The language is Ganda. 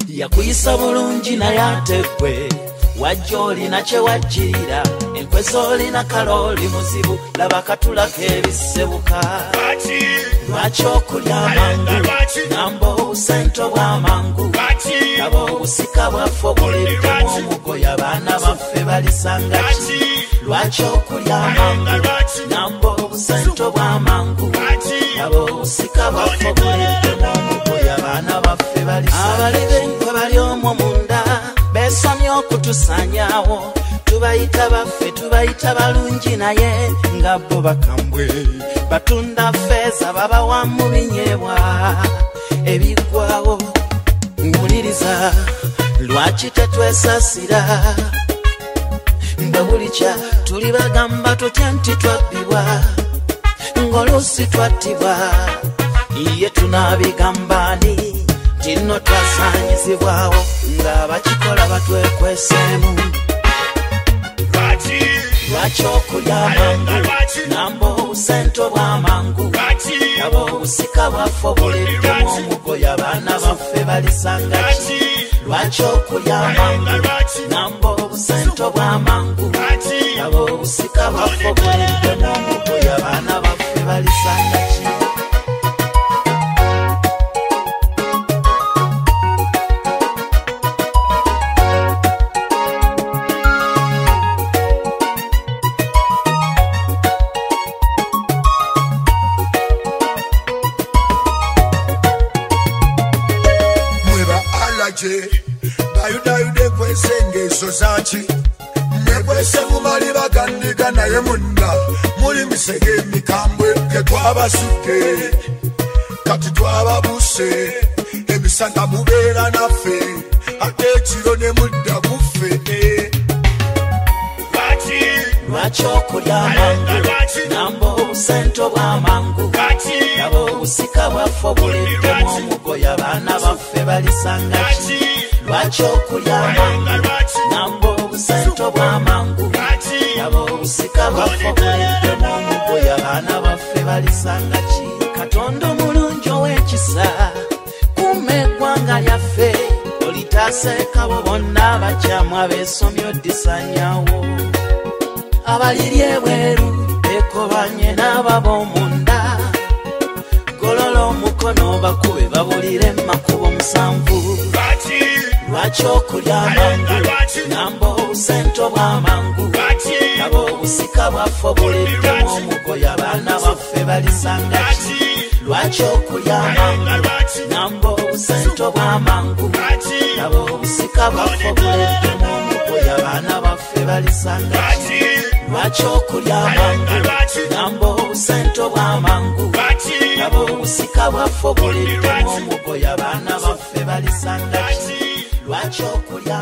yakuyisa bulungi naye ate gwe wajja olina kye wajjirira enkweso olina kalooli muzibu laba katulako ebisebuka lwaki okulya amangu namba obusente obw'amangu laba obusika bwaffe obuleddemu omugoye abaana baffe balisanga ki lwaki okulya amangu namba obusente obw'amangu laba obusika bwaffe obuleddemu omugoye abaana baffe balisanga abali b'enkwe bali omwo munda besomye okutusanyawo tubayita baffe tubayita balungi naye nga bo bakambwe batunda feeza babawa mu binyeebwa ebiggwawo mpuliriza lwaki tetwesasira nga bulikya tuli bagamba tutya nti twabbibwa ng'oluusi twattibwa ye tunaabigambani tino twasaanyizibwawo nga bakikola batwekweseemu lwaki okulya amangu namba obusente obw'amangu laba obusika bwaffe obuleddemu omugoye abaana baffe balisanga ki lwaki okulya amangu namba obusente obw'amangu laba obusika bwaffe obuleddemu omugoye abaana baffe balisanga ki bayudayude kwesengeso zaki mwekwese mumali bagandiga naye munda muli misege emikambwe ketwabasudde kati twababuse emisana mubeera naffe ate ekiro ne mudda guffe lwaki okulya amangu namba obusente obw'amangu laba obusika bwaffe obuleddemu omugoye abaana baffe balisanga ki lwaki okulya amangu namba obusente obw'amangu laba obusika bwaffe obuleddemu omugoye abaana baffe balisanga ki katonda omulungi ow'ekisa kuuma eggwanga lyaffe olitaaseekabo bonna abakyamu abeesomye oddisanyawo abaliri ebweru ekobanye n'abab'omunda golola omukono bakube babulire emakubo 7 lwaki okulya amangu namba obusente obw'amangu laba obusika bwaffe obuleddemu omugoye abaana baffe balisanga ki lwaki okulya amangu namba obusente obw'amangu laba obusika bwaffe obuleddemu omugoye abaana baffe balisanga ki lwaki okulya amangu namba obusente obw'amangu laba obusika bwaffe obuleddemu omugoye abaana baffe balisanga ki lwaki okulya